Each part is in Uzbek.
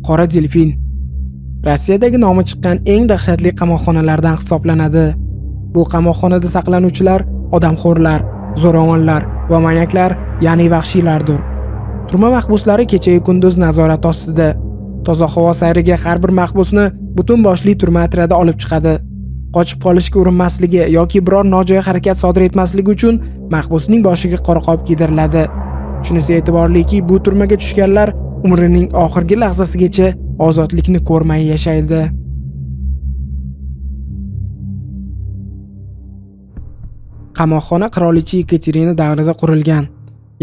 Qora delfin Rossiyadagi nomi chiqqan eng dahshatli qamoqxonalardan hisoblanadi. Bu qamoqxonada saqlanuvchilar odamxo'rlar, zo'ravonlar va manyaklar, ya'ni vahshiylardir. Turma mahbuslari kecha-yu kunduz nazorat ostida. Toza havo sayriga har bir mahbusni butun boshli turma atradi olib chiqadi. Qochib qolishga urinmasligi yoki biror nojo'ya harakat sodir etmasligi uchun mahbusning boshiga qora qop kiydiriladi. Shunisi e'tiborliki, bu turmaga tushganlar umrining oxirgi lahzasigacha ozodlikni ko'rmay yashaydi. Qamoqxona qirolicha Yekaterina davrida qurilgan,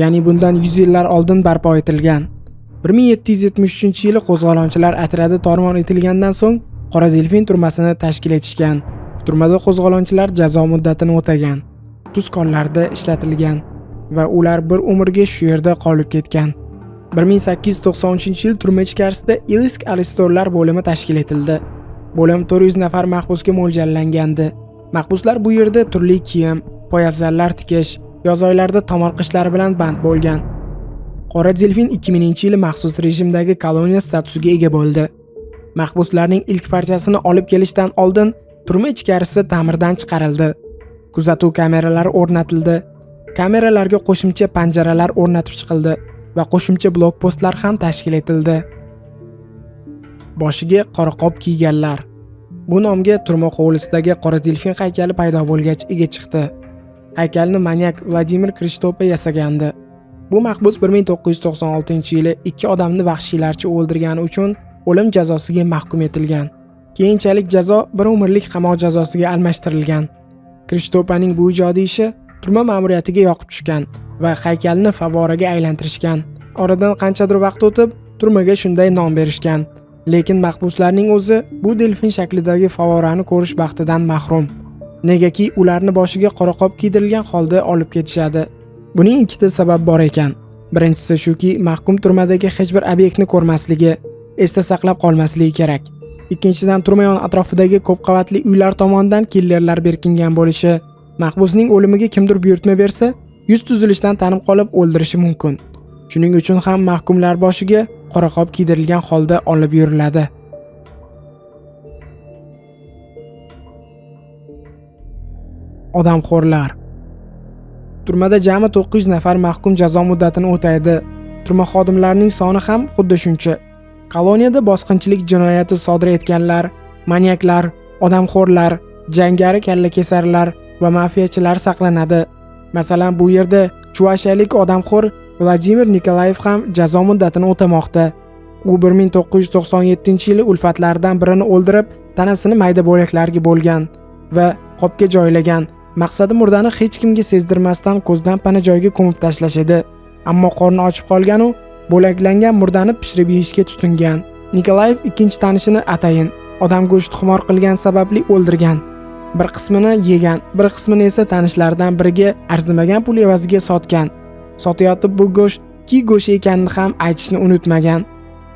ya'ni bundan 100 yillar oldin barpo etilgan. 1773-yili qo'zg'olonchilar atradi tormon etilgandan so'ng Qora delfin turmasini tashkil etishgan. Turmada qo'zg'olonchilar jazo muddatini o'tagan, tuzkonlarda ishlatilgan va ular bir umrga shu yerda qolib ketgan. 1893-yil turma ichkarisida Ilsk arrestorlar bo'limi tashkil etildi. Bo'lim 400 nafar mahbusga mo'ljallangandi. Mahbuslar bu yerda turli kiyim, poyafzallar tikish, yoz oylarida tomorqa ishlari bilan band bo'lgan. Qora delfin 2000-yili maxsus rejimdagi koloniya statusiga ega bo'ldi. Mahbuslarning ilk partiyasini olib kelishdan oldin turma ichkarisi ta'mirdan chiqarildi. Kuzatuv kameralari o'rnatildi. Kameralarga qo'shimcha panjaralar o'rnatib chiqildi va qo'shimcha blokpostlar ham tashkil etildi. Boshiga qora qop kiyganlar. Bu nomga turma hovlisidagi qora delfin haykali paydo bo'lgach ega chiqdi. Haykalni manyak Vladimir Krishtopa yasagandi. Bu mahbus 1996-yili 2 odamni vahshiylarcha o'ldirgani uchun o'lim jazosiga mahkum etilgan. Keyinchalik jazo bir umrlik qamoq jazosiga almashtirilgan. Krishtopaning bu ijodiy ishi turma ma'muriyatiga yoqib tushgan va haykalni favoraga aylantirishgan. Oradan qanchadir vaqt o'tib, turmaga shunday nom berishgan. Lekin mahbuslarning o'zi bu delfin shaklidagi favorani ko'rish baxtidan mahrum. Negaki ularni boshiga qora qop kiydirilgan holda olib ketishadi. Buning ikkita sabab bor ekan. Birinchisi shuki, mahkum turmadagi hech bir obyektni ko'rmasligi, esda saqlab qolmasligi kerak. Ikkinchidan, turma yon atrofidagi ko'p qavatli uylar tomonidan killerlar berkingan bo'lishi. Mahbusning o'limiga kimdir buyurtma bersa, yuz tuzilishdan tanib qolib o'ldirishi mumkin. Shuning uchun ham mahkumlar boshiga qora qop kiydirilgan holda olib yuriladi. Odamxo'rlar. Turmada jami 900 nafar mahkum jazo muddatini o'taydi. Turma xodimlarining soni ham xuddi shuncha. Koloniyada bosqinchilik jinoyati sodir etganlar, manyaklar, odamxo'rlar, jangari kallakesarlar va mafiyachilar saqlanadi. Masalan, bu yerda chuvashiyalik odamxo'r Vladimir Nikolayev ham jazo muddatini o'tamoqda. U 1997-yili ulfatlaridan birini o'ldirib, tanasini mayda bo'laklarga bo'lgan va qopga joylagan. Maqsadi murdani hech kimga sezdirmasdan ko'zdan pana joyga ko'mib tashlash edi. Ammo qorni ochib qolgan u bo'laklangan murdani pishirib yeyishga tutingan. Nikolayev ikkinchi tanishini atayin odam go'shti xumor qilgan sababli o'ldirgan. Bir qismini yegan, bir qismini esa tanishlaridan biriga arzimagan pul evaziga sotgan. Sotayotib bu go'sht ki go'sht ekanini ham aytishni unutmagan.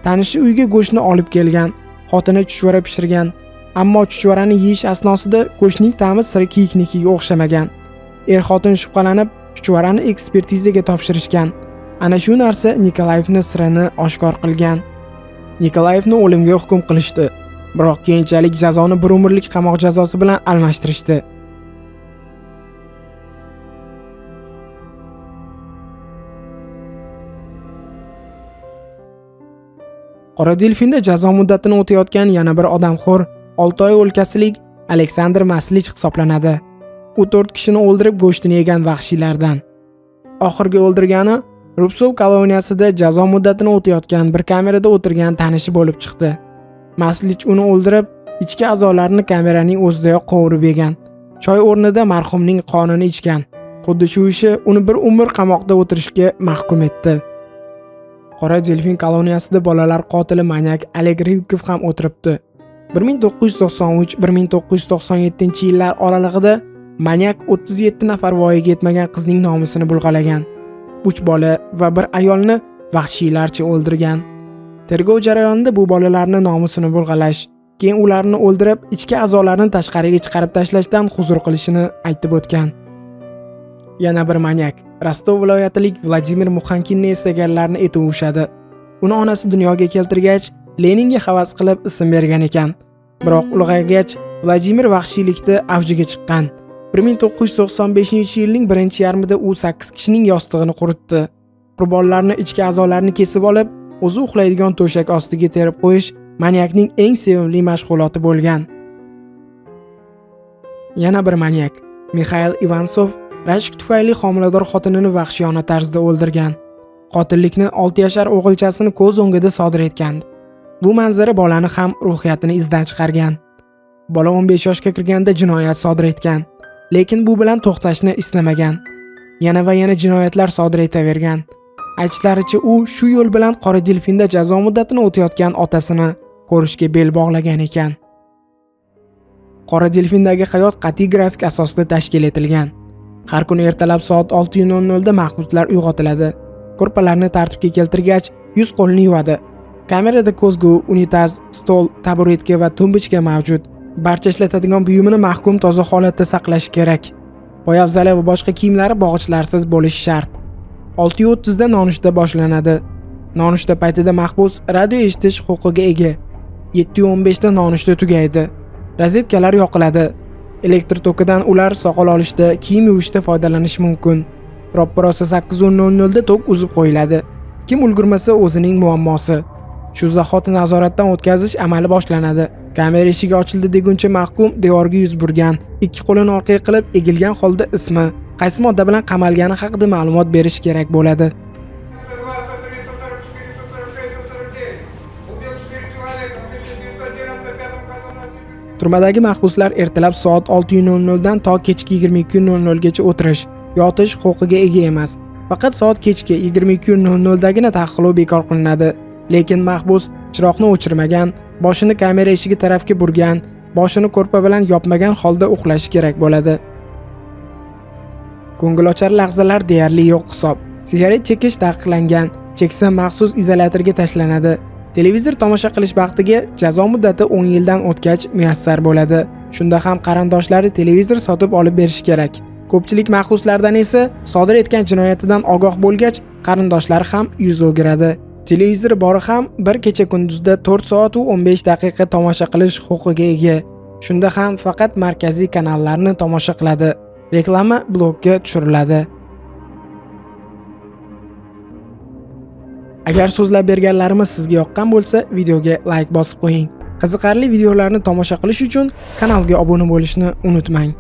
Tanishi uyga go'shtni olib kelgan, xotini chuchvara pishirgan. Ammo chuchvarani yeyish asnosida go'shtning ta'mi sira kiyiknikiga o'xshamagan. Er-xotin shubhalanib, chuchvarani ekspertizaga topshirishgan. Ana shu narsa Nikolayevni sirini oshkor qilgan. Nikolayevni o'limga hukm qilishdi. Biroq keyinchalik jazoni bir umrlik qamoq jazosi bilan almashtirishdi. Qora delfinda jazo muddatini o'tayotgan yana bir odamxo'r 6 oy o'lkasilik Aleksandr Maslich hisoblanadi. U 4 kishini o'ldirib go'shtini yegan vahshiylardan. Oxirgi o'ldirgani Rubsov koloniyasida jazo muddatini o'tayotgan bir kamerada o'tirgan tanishi bo'lib chiqdi. Maslich uni o'ldirib, ichki a'zolarini kameraning o'zidayoq qovurib yegan. Choy o'rnida marhumning qonini ichgan. Xuddi shu ishi uni bir umr qamoqda o'tirishga mahkum etdi. Qora delfin koloniyasida bolalar qotili manyak Oleg Rilkov ham o'tiribdi. 1993-1997-yillar oralig'ida manyak 37 nafar voyaga yetmagan qizning nomusini bulg'alagan. 3 bola va bir ayolni vahshiylarcha o'ldirgan. Tergov jarayonida bu bolalarning nomusini bulg'alash, keyin ularni o'ldirib, ichki a'zolarini tashqariga chiqarib tashlashdan huzur qilishini aytib o'tgan. Yana bir manyak Rostov viloyatilik Vladimir Muxankinni eslaganlarni eti ushadi. Uni onasi dunyoga keltirgach, Leninga havas qilib ism bergan ekan. Biroq ulg'aygach, Vladimir vahshiylikda avjiga chiqqan. 1995-yilning birinchi yarmida u 8 kishining yostig'ini quritdi. Qurbonlarni ichki a'zolarini kesib olib, o'zi uxlaydigan to'shak ostiga terib qo'yish manyakning eng sevimli mashg'uloti bo'lgan. Yana bir manyak Mikhail Ivansov rashk tufayli homilador xotinini vahshiyona tarzda o'ldirgan. Qotillikni 6 yashar o'g'ilchasini ko'z o'ngida sodir etgan. Bu manzara bolani ham ruhiyatini izdan chiqargan. Bola 15 yoshga kirganda jinoyat sodir etgan, lekin bu bilan to'xtashni istamagan. Yana va yana jinoyatlar sodir etavergan. Aytishlaricha, u shu yo'l bilan Qora delfinda jazo muddatini o'tayotgan otasini ko'rishga bel bog'lagan ekan. Qora delfindagi hayot qat'iy grafik asosida tashkil etilgan. Har kuni ertalab soat 6:00 da mahbuslar uyg'otiladi. Ko'rpalarni tartibga keltirgach, yuz qo'lni yuvadi. Kamerada ko'zgu, unitaz, stol, taburetka va tumbichka mavjud. Barcha ishlatadigan buyumini mahkum toza holatda saqlash kerak. Poyabzali va boshqa kiyimlari bog'ichlarsiz bo'lishi shart. 6:30 da nonushta boshlanadi. Nonushta paytida mahbus radio eshitish huquqiga ega. 7:15 da nonushta tugaydi. Rozetkalar yoqiladi. Elektr tokidan ular soqol olishda, kiyim yuvishda foydalanish mumkin. Roppa-rosa 8:00 da tok uzib qo'yiladi. Kim ulgurmasa o'zining muammosi. Shu zahoti nazoratdan o'tkazish amali boshlanadi. Kamera eshigi ochildi deguncha mahkum devorga yuz burgan, ikki qo'lini orqaga qilib egilgan holda ismi, qaysi modda bilan qamalgani haqida ma'lumot berish kerak bo'ladi. Turmadagi mahbuslar ertalab soat 6:00 dan to kechki 22:00 gacha o'tirish, yotish huquqiga ega emas. Faqat soat kechki 22:00 dagina taqiqlov bekor qilinadi. Lekin mahbus chiroqni o'chirmagan, boshini kamera eshigi tarafga burgan, boshini ko'rpa bilan yopmagan holda uxlashi kerak bo'ladi. Ko'ngilochar lahzalar deyarli yo'q hisob. Sigaret chekish taqiqlangan, cheksa maxsus izolyatorga tashlanadi. Televizor tomosha qilish vaqtiga jazo muddati 10 yildan o'tgach muyassar bo'ladi. Shunda ham qarindoshlari televizor sotib olib berish kerak. Ko'pchilik mahbuslardan esa sodir etgan jinoyatidan ogoh bo'lgach, qarindoshlari ham yuz o'giradi. Televizor bori ham bir kecha kunduzda 4 soat va 15 daqiqa tomosha qilish huquqiga ega. Shunda ham faqat markaziy kanallarni tomosha qiladi. Reklama blokka tushiriladi. Agar so'zlab berganlarimiz sizga yoqqan bo'lsa, videoga like bosib qo'ying. Qiziqarli videolarni tomosha qilish uchun kanalga obuna bo'lishni unutmang.